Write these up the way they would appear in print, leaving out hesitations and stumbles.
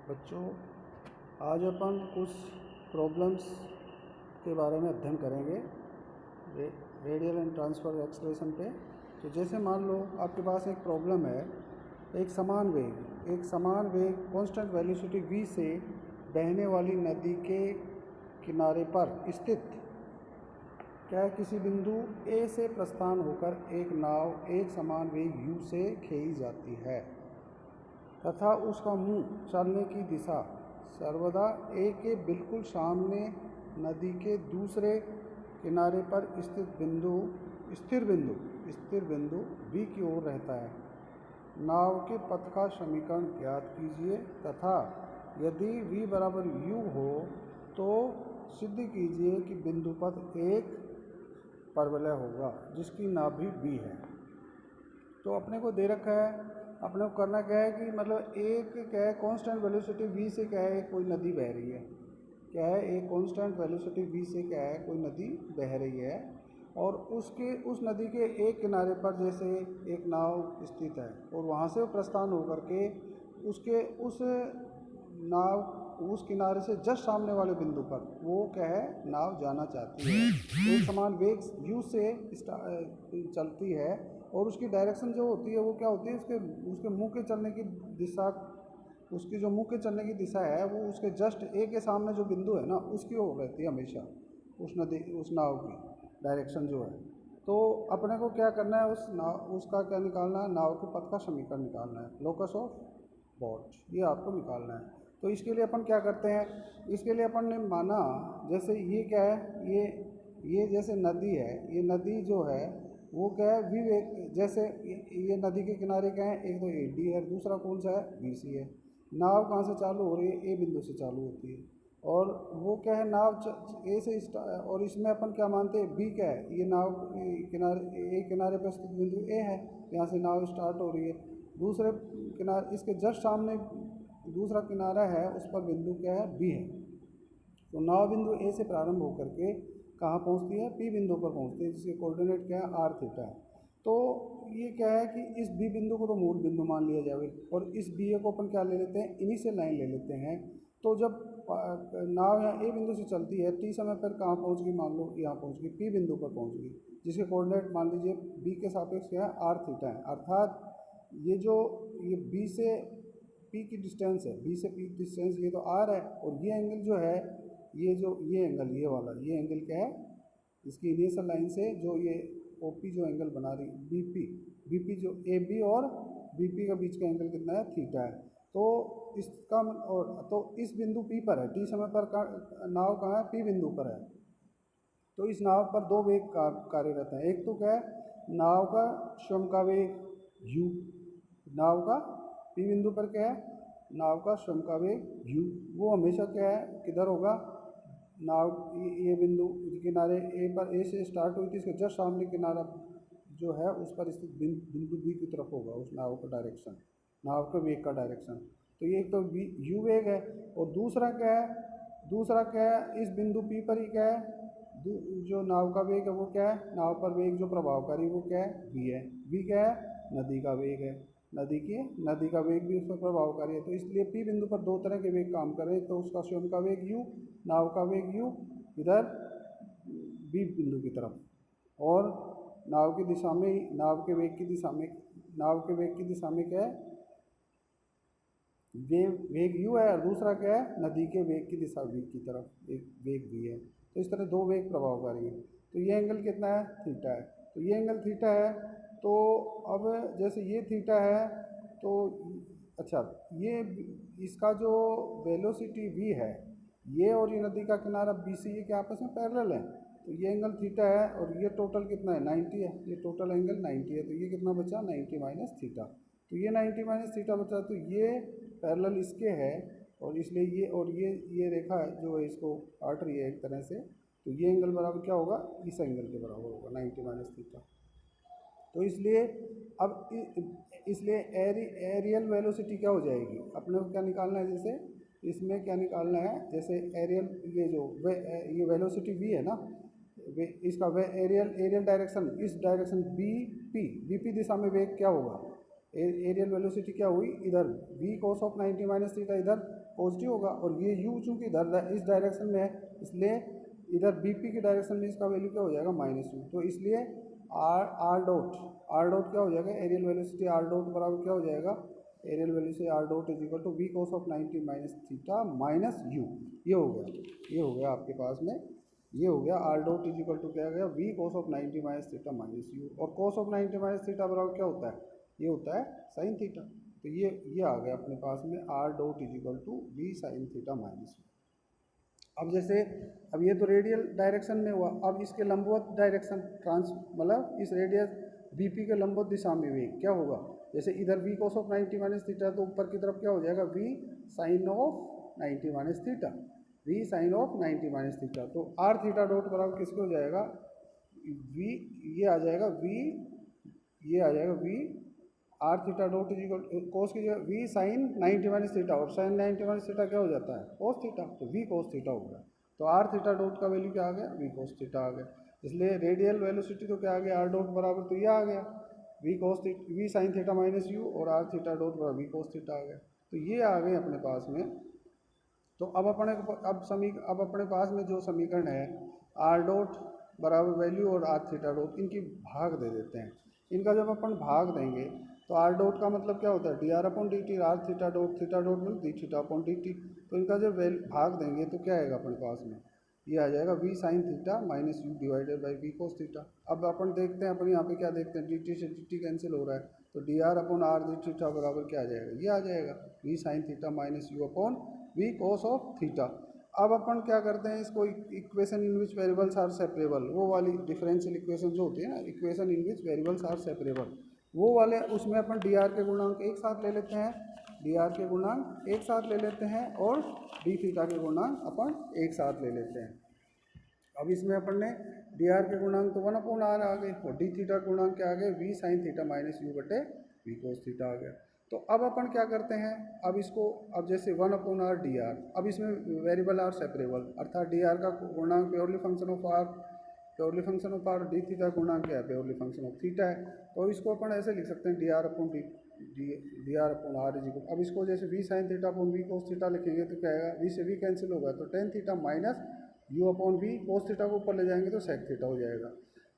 बच्चों, आज अपन कुछ प्रॉब्लम्स के बारे में अध्ययन करेंगे रेडियल एंड ट्रांसफर एक्सलेशन पे। तो जैसे मान लो आपके पास एक प्रॉब्लम है, एक समान वेग कांस्टेंट वेलोसिटी v से बहने वाली नदी के किनारे पर स्थित क्या है, किसी बिंदु A से प्रस्थान होकर एक नाव एक समान वेग u से खींची जाती है तथा उसका मुंह चलने की दिशा सर्वदा A के बिल्कुल सामने नदी के दूसरे किनारे पर स्थिर बिंदु B की ओर रहता है। नाव के पथ का समीकरण ज्ञात कीजिए तथा यदि v बराबर u हो तो सिद्ध कीजिए कि बिंदु पथ एक परवलय होगा जिसकी नाभि B है। तो अपने को दे रखा है, अपने को करना क्या है कि मतलब एक क्या है कांस्टेंट वेलोसिटी v से क्या है कोई नदी बह रही है, क्या है एक कांस्टेंट वेलोसिटी v से क्या है कोई नदी बह रही है और उस नदी के एक किनारे पर जैसे एक नाव स्थित है और वहाँ से प्रस्थान होकर के उस किनारे से जस्ट सामने वाले बिंदु पर वो क्या है नाव जाना चाहती है। एक समान वेग u से चलती है और उसकी डायरेक्शन जो होती है वो क्या होती है, उसके मुंह के चलने की दिशा, उसकी जो मुंह के चलने की दिशा है वो उसके जस्ट A के सामने जो बिंदु है ना उसकी ओर रहती है हमेशा, उस नाव की डायरेक्शन जो है। तो अपने को क्या करना है, उसका क्या निकालना है, नाव के पथ का समीकरण निकालना है, लोकस ऑफ बॉट, ये आपको निकालना है। तो इसके लिए अपन क्या करते हैं, इसके लिए अपन ने माना जैसे ये क्या है, ये जैसे नदी है, ये नदी जो है वो क्या है विवेक, जैसे ये नदी के किनारे क्या है, एक तो AD है, दूसरा कौन सा है BC है। नाव कहाँ से चालू हो रही है, A बिंदु से चालू होती है और वो क्या है नाव A से और इसमें अपन क्या मानते हैं, B क्या है, ये नाव किनारे पर स्थित बिंदु A है, यहाँ से नाव स्टार्ट हो रही है। दूसरे किनारे इसके जस्ट सामने दूसरा किनारा है, उस पर बिंदु क्या है B है। तो नाव बिंदु A से प्रारंभ होकर के कहाँ पहुँचती है, P बिंदु पर पहुँचती है जिसके कोऑर्डिनेट क्या है r थीटा है। तो ये क्या है कि इस B बिंदु को तो मूल बिंदु मान लिया जाए और इस BA को अपन क्या ले लेते हैं, इनिशियल लाइन ले लेते हैं। तो जब नाव यहाँ A बिंदु से चलती है, T समय पर कहाँ पहुँच गई, मान लो यहाँ पहुँच गई, P बिंदु पर पहुँच गई जिसके कोऑर्डिनेट मान लीजिए B के सापेक्ष क्या है r थीटा है। अर्थात ये B से P की डिस्टेंस है, B से P डिस्टेंस ये तो r है और ये एंगल जो है, ये एंगल ये एंगल क्या है, इसकी इनिशियल लाइन से जो ये OP जो एंगल बना रही BP जो AB और BP का बीच का एंगल कितना है, थीटा है। तो इसका और तो इस बिंदु P पर है, T समय पर नाव कहाँ है, P बिंदु पर है। तो इस नाव पर दो वेग कार्यरत हैं, एक तो क्या है नाव का स्वयं का वेग u, नाव का P बिंदु पर क्या है, नाव का स्वयं का वेग u, वो हमेशा क्या है किधर होगा, नाव ये बिंदु किनारे A से स्टार्ट हुई थी, इसके जस्ट सामने किनारा जो है उस पर स्थित बिंदु B की तरफ होगा उस नाव का डायरेक्शन, नाव के वेग का डायरेक्शन। तो ये एक तो u वेग है और दूसरा क्या है इस बिंदु P पर ही क्या है जो नाव का वेग है वो क्या है, नाव पर वेग जो प्रभावकारी वो क्या है v है। v क्या है, नदी का वेग है, नदी का वेग भी उस पर प्रभावकारी है। तो इसलिए P बिंदु पर दो तरह के वेग काम कर रहे हैं, तो उसका स्वयं का वेग u, नाव का वेग u इधर B बिंदु की तरफ, और नाव की दिशा में नाव के वेग की दिशा में क्या है वेग u है और दूसरा क्या है नदी के वेग की दिशा v की तरफ एक वेग v है। तो इस तरह दो वेग प्रभावकारी है। तो ये एंगल कितना है, थीटा है। तो ये एंगल थीटा है। तो अब जैसे ये थीटा है तो अच्छा, ये इसका जो वेलोसिटी v है, ये और ये नदी का किनारा BC ये क्या आपस में पैरेलल है। तो ये एंगल थीटा है और ये टोटल कितना है 90 है, ये टोटल एंगल 90 है। तो ये कितना बचा 90 माइनस थीटा, तो ये 90 माइनस थीटा बचा। तो ये पैरेलल इसके है और इसलिए ये रेखा जो है इसको काट रही है एक तरह से। तो ये एंगल बराबर क्या होगा, इस एंगल के बराबर होगा 90 माइनस थीटा। तो इसलिए एरियल वेलोसिटी क्या हो जाएगी, अपने को क्या निकालना है, जैसे इसमें क्या निकालना है, जैसे एरियल ये वेलोसिटी v है ना, इसका एरियल डायरेक्शन इस डायरेक्शन BP दिशा में वेग क्या होगा, एरियल वेलोसिटी क्या हुई, इधर v cos of 90 minus theta इधर पॉजिटिव होगा, और ये u चूँकि इधर इस डायरेक्शन में है, इसलिए इधर bp की डायरेक्शन में इसका वैल्यू क्या हो जाएगा, -u। तो इसलिए आर डॉट क्या हो जाएगा, एरियल वेलोसिटी आर डॉट बराबर क्या हो जाएगा, एरियल velocity r dot is equal to v cos of 90 minus theta minus u। ये हो गया आपके पास में, ये हो गया r dot is equal to क्या हो गया, v cos of 90 minus theta minus u, और cos ऑफ 90 माइनस थीटा बराबर क्या होता है, ये होता है साइन थीटा। तो ये आ गया अपने पास में r dot is equal to v sine theta minus u। अब जैसे अब ये तो रेडियल डायरेक्शन में हुआ, अब इसके लंबवत डायरेक्शन मतलब इस रेडियस बीपी के लंबवत दिशा में वेग क्या होगा, जैसे इधर v cos of 90 minus theta, तो ऊपर की तरफ क्या हो जाएगा, v sine of 90 minus theta, v sine of 90 minus theta. तो r थीटा डॉट बराबर किसके हो जाएगा, v ये आ जाएगा v, ये आ जाएगा v r theta dot is equal cos की जगह वी साइन 90 माइनस थीटा, और साइन 90 माइनस थीटा क्या हो जाता है, कोस थीटा, तो वी कोस थीटा हो गया। तो आर थीटा डॉट का वैल्यू क्या आ गया, वी कोस थीटा आ गया। इसलिए रेडियल वेलोसिटी तो क्या आ गया, आर डॉट बराबर तो ये आ गया v sine theta minus u, और आर थीटा डॉट बराबर वी कोस थीटा आ गया। तो ये आ गए अपने पास में। तो अब अपने पास में जो समीकरण है, आर डॉट बराबर वैल्यू और आर थीटा डॉट, इनकी भाग दे देते हैं। इनका जब अपन भाग देंगे तो आर डॉट का मतलब क्या होता है, d r upon d t, r theta dot में d theta upon d t. तो इनका जब भाग देंगे तो क्या आएगा अपने पास में, ये आ जाएगा v sine theta minus u divided by v cos theta. अब अपन देखते हैं, अपन यहाँ पे क्या देखते हैं, डी टी से डी टी कैंसिल हो रहा है, तो d r upon r d theta बराबर क्या आ जाएगा, ये आ जाएगा v sine theta minus u upon v cos of theta. अब अपन क्या करते हैं, इसको equation in which variables are separable, वो वाली डिफरेंशियल इक्वेशन जो होती है ना, equation in which variables are separable, वो वाले उसमें अपन डी आर के गुणांक एक साथ ले लेते हैं, डी आर के गुणांक एक साथ ले लेते हैं, और डी थीटा के गुणांक अपन एक साथ ले लेते हैं। अब इसमें अपन ने डी आर के गुणांक तो 1/r आ गए, और डी थीटा गुणांक क्या आ गए, v sine theta minus u बटे वी कोस थीटा आ गया। तो अब अपन क्या करते हैं, अब इसको अब जैसे 1/r डी आर, अब इसमें वेरिएबल आर सेपरेबल, अर्थात डी आर का गुणांक purely function of r, purely function of r, d theta गुणांक क्या है, प्योरली फंक्शन ऑफ थीटा है। तो इसको अपन ऐसे लिख सकते हैं, d r upon d r upon r is equal, अब इसको जैसे v sine theta upon v cos theta लिखेंगे तो क्या आएगा, वी से वी कैंसिल होगा, तो tan theta minus u upon v, cos theta को ऊपर ले जाएंगे तो सेक थीटा हो जाएगा।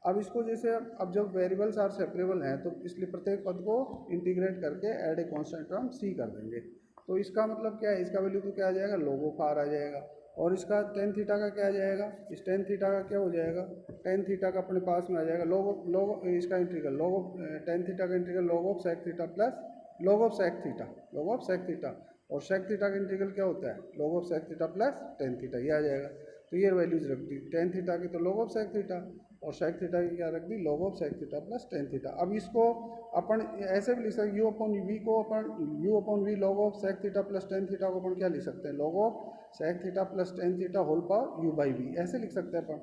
अब इसको जैसे अब जब वेरिएबल्स आर सेपरेबल हैं तो इसलिए प्रत्येक पद को इंटीग्रेट करके ऐड ए कांस्टेंट टर्म सी कर देंगे। तो इसका मतलब क्या है, इसका वैल्यू तो क्या आ जाएगा, log ऑफ आर आ जाएगा, और इसका टेन थीटा का क्या आ जाएगा, इस टेन थीटा का क्या हो जाएगा, टेन थीटा का अपने पास में आ जाएगा log इसका integral log of tan theta का integral log of sec theta plus log of sec theta, log of sec theta, और सेक थीटा का इंटीग्रल क्या होता है, log of sec theta plus tan theta, ये आ जाएगा। तो ये वैल्यूज रख दी, टेन थीटा की तो log ऑफ सेक थीटा, और सेक थीटा की क्या रख दी, log of sec theta plus tan theta. अब इसको अपन ऐसे भी लिख सकते हैं, यू अपॉन वी को अपन u upon v log of sec theta plus tan theta को अपन क्या लिख सकते हैं, log of sec theta plus tan theta whole power u by v, ऐसे लिख सकते हैं अपन,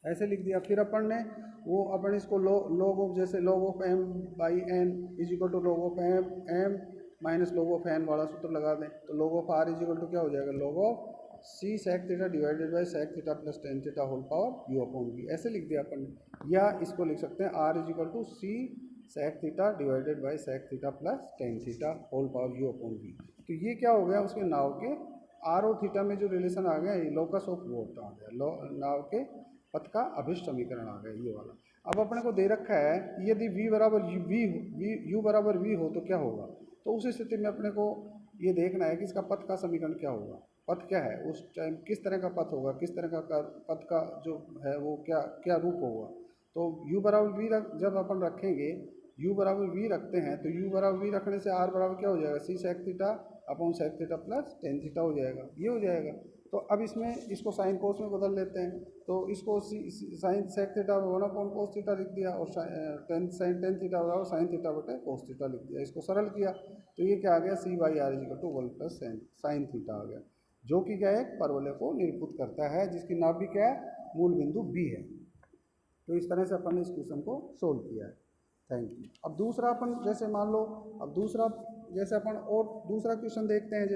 ऐसे लिख दिया। फिर अपन ने वो अपन इसको log ऑफ जैसे log of m by n is equal to log of m minus log of n वाला सूत्र लगा दें, तो log of r is equal to क्या हो जाएगा, log of c sec theta divided by sec theta plus tan theta whole power u upon v, ऐसे लिख दिया अपन ने। या इसको लिख सकते हैं r is equal to c sec theta divided by sec theta plus tan theta whole power u upon v. तो ये क्या हो गया, उसके नाव के आर और थीटा में जो रिलेशन आ गया, ये लोकस ऑफ वोट आ गया, नाव के पथ का अभिष्ट समीकरण आ गया ये वाला। अब अपने को दे रखा है यदि v बराबर यू बराबर वी हो तो क्या होगा, तो उस स्थिति में अपने को ये देखना है कि इसका पथ का समीकरण क्या होगा, पथ क्या है उस टाइम, किस तरह का पथ होगा, किस तरह का पथ का जो है वो क्या रूप होगा। तो u बराबर वी जब अपन रखेंगे, u बराबर वी रखते हैं, तो u बराबर वी रखने से r बराबर क्या हो जाएगा, c sec theta upon sec theta plus tan theta हो जाएगा, ये हो जाएगा। तो अब इसमें इसको साइन कोस में बदल लेते हैं, तो इसको sine sec theta 1/cos cos theta लिख दिया, और साइन टेन थीटा बराबर साइन थीटा बटे कोस थीटा लिख दिया, इसको सरल किया तो ये क्या आ गया, c by r is equal to 1 plus sine theta आ गया, जो कि क्या है, परवलय को निरूपित करता है, जिसकी नाभ भी क्या है, मूल बिंदु बी है। तो इस तरह से अपन ने इस क्वेश्चन को सोल्व किया है। Thank you. अब दूसरा अपन जैसे मान लो, अब दूसरा जैसे अपन और दूसरा क्वेश्चन देखते हैं,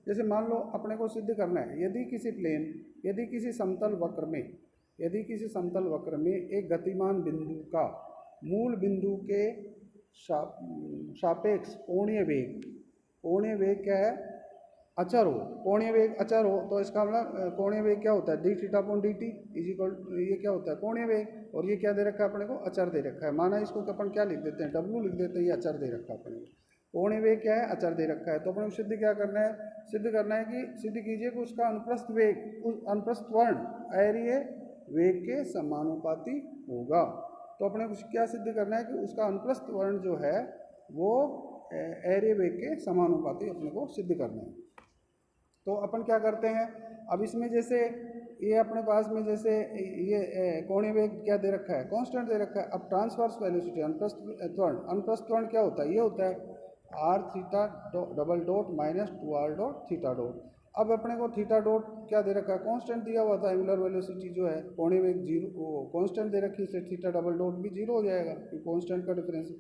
जैसे मान लो अपने को सिद्ध करना है, यदि किसी समतल वक्र में एक गतिमान बिंदु का मूल बिंदु के सापेक्ष कोणीय वेग, कोणीय वेग क्या है, अचर हो, कोणीय वेग अचर हो तो इसका मतलब कोणीय वेग क्या होता है, D theta upon d T is equal, ये क्या होता है कोणीय वेग, और ये क्या दे रखा है अपने को, अचर दे रखा है। माना इसको अपन क्या लिख देते हैं, डब्लू लिख देते हैं, ये अचर दे रखा है अपने को। कोणीय वेग क्या है, अचर दे रखा है। तो अपने को सिद्ध क्या करना है, सिद्ध करना है कि सिद्ध कीजिए कि उसका अनुप्रस्थ वेग, उस अनुप्रस्थ वर्ण अयरीय वेग के समानुपाती होगा। तो अपने को क्या सिद्ध करना है कि उसका अनुप्रस्थ वर्ण जो है वो अयरीय वेग के समानुपाती अपने को सिद्ध करना है। तो अपन क्या करते हैं, अब इसमें जैसे ये अपने पास में जैसे ये कोणीय वेग क्या दे रखा है, कांस्टेंट दे रखा है। अब ट्रांसवर्स वेलोसिटी अनुप्रस्थ त्वरण, अनुप्रस्थ त्वरण क्या होता है, ये होता है r theta double dot minus 2r dot theta dot. अब अपने को थीटा डॉट क्या दे रखा है, कांस्टेंट दिया हुआ था, एंगुलर वेलोसिटी जो है कोणीय वेग जीरो कांस्टेंट दे रखी है, इसलिए थीटा डबल डॉट भी जीरो हो जाएगा क्योंकि कांस्टेंट का डिफरेंस।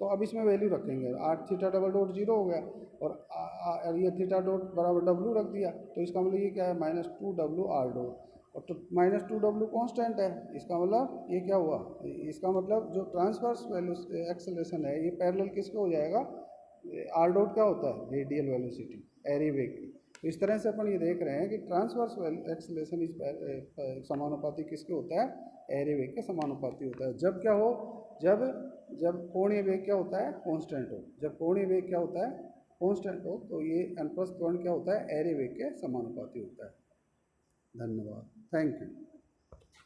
तो अब इसमें वैल्यू रखेंगे, r theta double dot zero हो गया और ये थीटा डॉट बराबर डब्लू रख दिया, तो इसका मतलब ये क्या है माइनस 2w r डॉट, और तो माइनस 2w कॉन्स्टेंट है, इसका मतलब ये क्या हुआ, इसका मतलब जो ट्रांसवर्स एक्सेलरेशन है ये पैरेलल किसके हो जाएगा, आर डॉट क्या होता है, रेडियल वेलोसिटी एरी वेग की। तो इस तरह से अपन ये देख रहे हैं कि ट्रांसवर्स एक्सेलरेशन इस समानुपाती किसके होता है, एरी वेग के समानुपाती होता है। जब क्या हो, जब जब कोणीय वेग क्या होता है, कांस्टेंट हो। जब कोणीय वेग क्या होता है, कांस्टेंट हो, तो ये अनुप्रस्थ त्वरण क्या होता है, एरी वेग के समानुपाती होता है। धन्यवाद, थैंक यू।